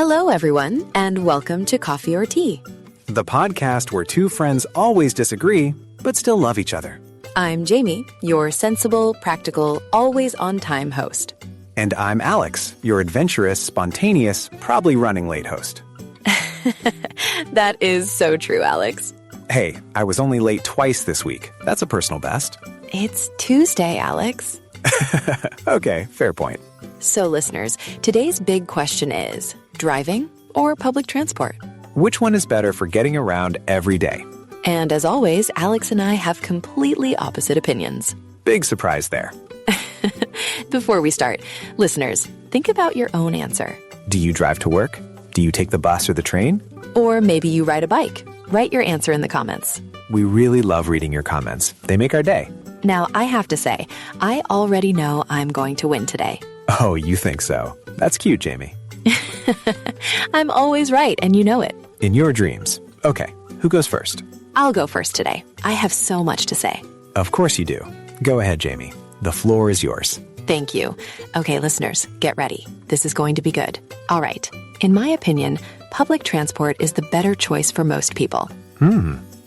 Hello, everyone, and welcome to Coffee or Tea. The podcast where two friends always disagree, but still love each other. I'm Jamie, your sensible, practical, always on-time host. And I'm Alex, your adventurous, spontaneous, probably running late host. That is so true, Alex. Hey, I was only late twice this week. That's a personal best. It's Tuesday, Alex. Okay, fair point. So, listeners, today's big question is, driving or public transport? Which one is better for getting around every day? And as always, Alex and I have completely opposite opinions. Big surprise there. Before we start, listeners, think about your own answer. Do you drive to work? Do you take the bus or the train? Or maybe you ride a bike. Write your answer in the comments. We really love reading your comments. They make our day. Now, I have to say, I already know I'm going to win today. Oh, you think so? That's cute, Jamie. I'm always right, and you know it. In your dreams. Okay, who goes first? I'll go first today. I have so much to say. Of course you do. Go ahead, Jamie. The floor is yours. Thank you. Okay, listeners, get ready. This is going to be good. All right. In my opinion, public transport is the better choice for most people.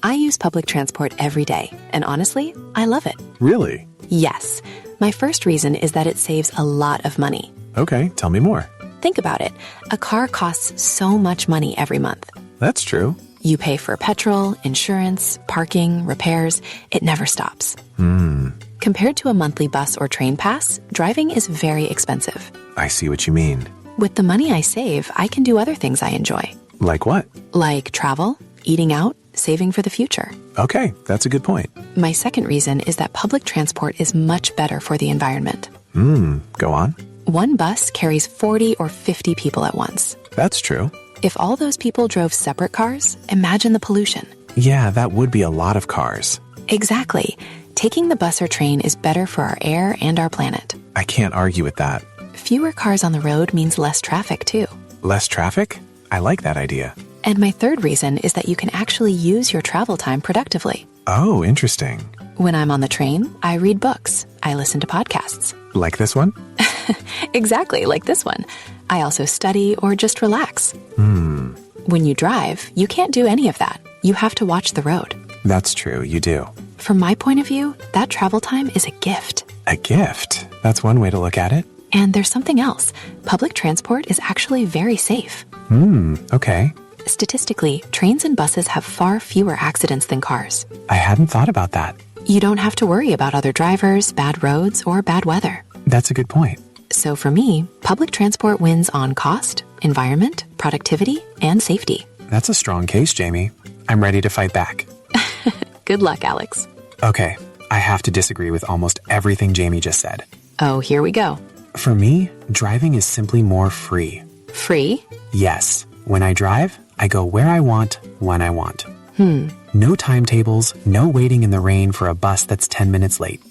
I use public transport every day, and honestly, I love it. Really? Yes. My first reason is that it saves a lot of money. Okay, tell me more. Think about it. A car costs so much money every month. That's true. You pay for petrol, insurance, parking, repairs. It never stops. Compared to a monthly bus or train pass, driving is very expensive. I see what you mean. With the money I save, I can do other things I enjoy. Like what? Like travel, eating out, saving for the future. Okay, that's a good point. My second reason is that public transport is much better for the environment. Go on. One bus carries 40 or 50 people at once. That's true. If all those people drove separate cars, imagine the pollution. Yeah, that would be a lot of cars. Exactly. Taking the bus or train is better for our air and our planet. I can't argue with that. Fewer cars on the road means less traffic, too. Less traffic? I like that idea. And my third reason is that you can actually use your travel time productively. Oh, interesting. When I'm on the train, I read books. I listen to podcasts. Like this one? Exactly, like this one. I also study or just relax. When you drive, you can't do any of that. You have to watch the road. That's true, you do. From my point of view, that travel time is a gift. A gift? That's one way to look at it. And there's something else. Public transport is actually very safe. Okay. Statistically, trains and buses have far fewer accidents than cars. I hadn't thought about that. You don't have to worry about other drivers, bad roads, or bad weather. That's a good point. So for me, public transport wins on cost, environment, productivity, and safety. That's a strong case, Jamie. I'm ready to fight back. Good luck, Alex. Okay, I have to disagree with almost everything Jamie just said. Oh, here we go. For me, driving is simply more free. Free? Yes. When I drive, I go where I want, when I want. No timetables, no waiting in the rain for a bus that's 10 minutes late.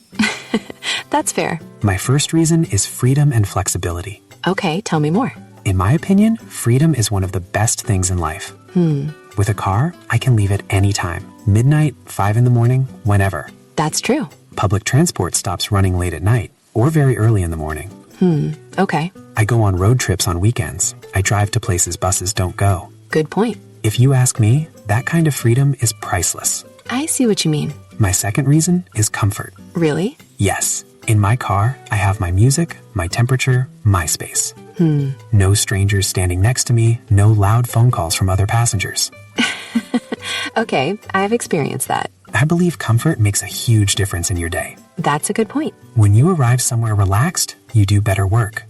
That's fair. My first reason is freedom and flexibility. Okay, tell me more. In my opinion, freedom is one of the best things in life. With a car, I can leave at any time. Midnight, 5 in the morning, whenever. That's true. Public transport stops running late at night or very early in the morning. Okay. I go on road trips on weekends. I drive to places buses don't go. Good point. If you ask me, that kind of freedom is priceless. I see what you mean. My second reason is comfort. Really? Yes. In my car, I have my music, my temperature, my space. No strangers standing next to me, no loud phone calls from other passengers. Okay, I've experienced that. I believe comfort makes a huge difference in your day. That's a good point. When you arrive somewhere relaxed, you do better work.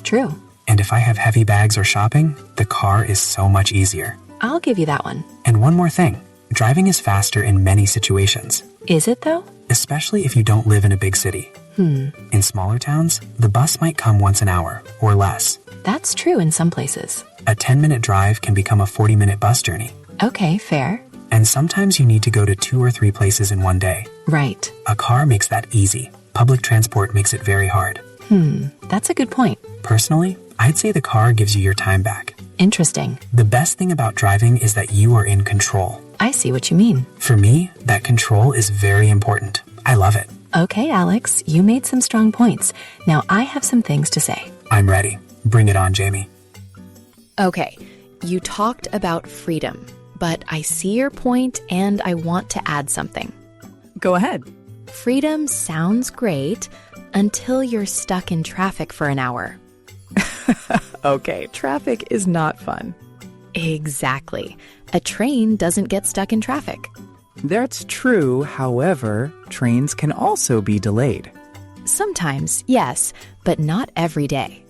True. And if I have heavy bags or shopping, the car is so much easier. I'll give you that one. And one more thing, driving is faster in many situations. Is it, though? Especially if you don't live in a big city. In smaller towns, the bus might come once an hour or less. That's true in some places. A 10-minute drive can become a 40-minute bus journey. Okay, fair. And sometimes you need to go to 2 or 3 places in one day. Right. A car makes that easy. Public transport makes it very hard. That's a good point. Personally, I'd say the car gives you your time back. Interesting. The best thing about driving is that you are in control. I see what you mean. For me, that control is very important. I love it. Okay, Alex, you made some strong points. Now I have some things to say. I'm ready. Bring it on, Jamie. Okay, you talked about freedom, but I see your point and I want to add something. Go ahead. Freedom sounds great until you're stuck in traffic for an hour. Okay, traffic is not fun. Exactly. A train doesn't get stuck in traffic. That's true. However, trains can also be delayed. Sometimes, yes, but not every day.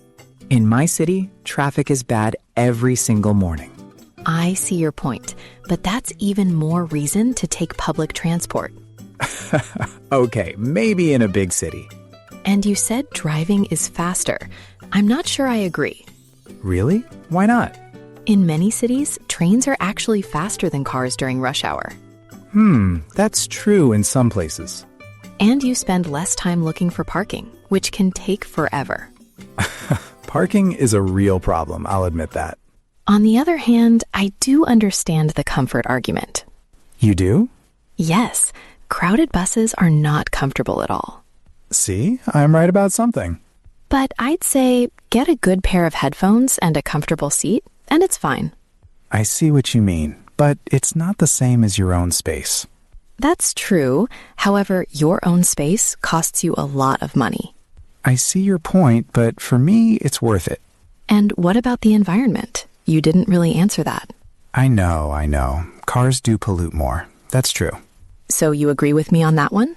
In my city, traffic is bad every single morning. I see your point, but that's even more reason to take public transport. Okay, maybe in a big city. And you said driving is faster. I'm not sure I agree. Really? Why not? In many cities, trains are actually faster than cars during rush hour. That's true in some places. And you spend less time looking for parking, which can take forever. Parking is a real problem, I'll admit that. On the other hand, I do understand the comfort argument. You do? Yes, crowded buses are not comfortable at all. See, I'm right about something. But I'd say get a good pair of headphones and a comfortable seat, and it's fine. I see what you mean, but it's not the same as your own space. That's true. However, your own space costs you a lot of money. I see your point, but for me, it's worth it. And what about the environment? You didn't really answer that. I know. Cars do pollute more. That's true. So you agree with me on that one?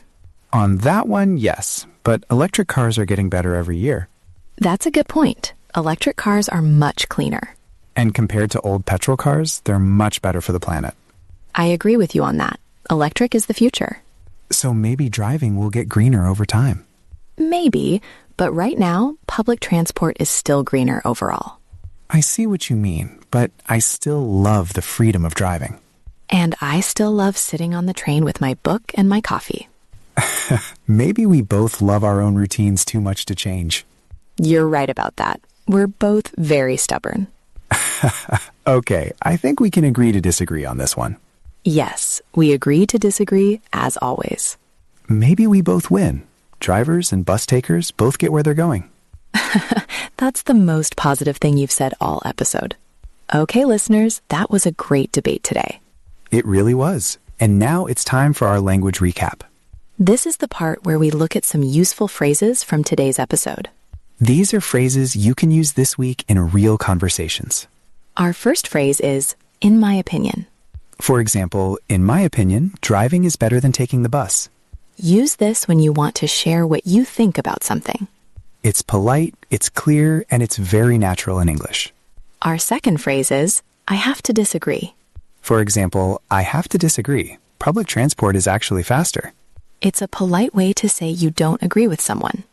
On that one, yes, but electric cars are getting better every year. That's a good point. Electric cars are much cleaner. And compared to old petrol cars, they're much better for the planet. I agree with you on that. Electric is the future. So maybe driving will get greener over time. Maybe, but right now, public transport is still greener overall. I see what you mean, but I still love the freedom of driving. And I still love sitting on the train with my book and my coffee. Maybe we both love our own routines too much to change. You're right about that. We're both very stubborn. Okay, I think we can agree to disagree on this one. Yes, we agree to disagree as always. Maybe we both win. Drivers and bus takers both get where they're going. That's the most positive thing you've said all episode. Okay, listeners, that was a great debate today. It really was. And now it's time for our language recap. This is the part where we look at some useful phrases from today's episode. These are phrases you can use this week in real conversations. Our first phrase is, in my opinion. For example, in my opinion, driving is better than taking the bus. Use this when you want to share what you think about something. It's polite, it's clear, and it's very natural in English. Our second phrase is, I have to disagree. For example, I have to disagree. Public transport is actually faster. It's a polite way to say you don't agree with someone.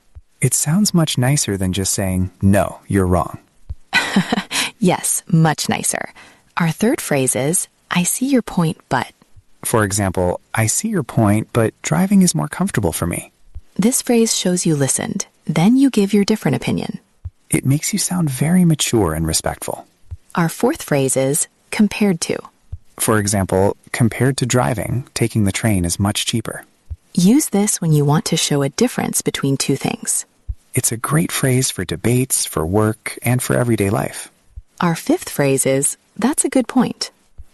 It sounds much nicer than just saying, no, you're wrong. Yes, much nicer. Our third phrase is, I see your point, but. For example, I see your point, but driving is more comfortable for me. This phrase shows you listened. Then you give your different opinion. It makes you sound very mature and respectful. Our fourth phrase is, compared to. For example, compared to driving, taking the train is much cheaper. Use this when you want to show a difference between two things. It's a great phrase for debates, for work, and for everyday life. Our fifth phrase is, that's a good point.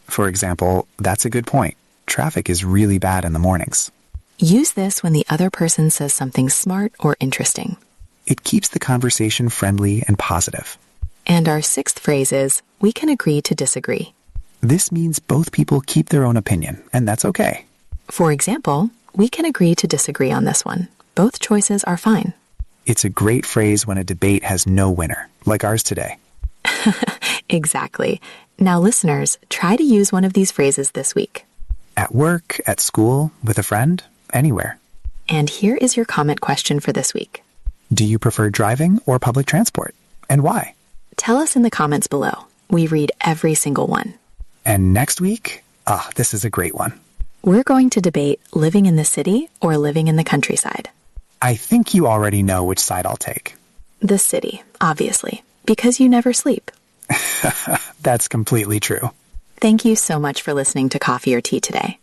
For example, that's a good point. Traffic is really bad in the mornings. Use this when the other person says something smart or interesting. It keeps the conversation friendly and positive. And our sixth phrase is, we can agree to disagree. This means both people keep their own opinion, and that's okay. For example, we can agree to disagree on this one. Both choices are fine. It's a great phrase when a debate has no winner, like ours today. Exactly. Now, listeners, try to use one of these phrases this week. At work, at school, with a friend, anywhere. And here is your comment question for this week. Do you prefer driving or public transport? And why? Tell us in the comments below. We read every single one. And next week, this is a great one. We're going to debate living in the city or living in the countryside. I think you already know which side I'll take. The city, obviously, because you never sleep. That's completely true. Thank you so much for listening to Coffee or Tea today.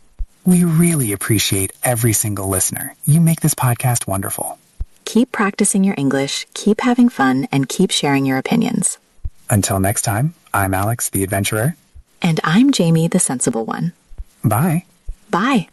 We really appreciate every single listener. You make this podcast wonderful. Keep practicing your English, keep having fun, and keep sharing your opinions. Until next time, I'm Alex, the adventurer. And I'm Jamie, the sensible one. Bye. Bye.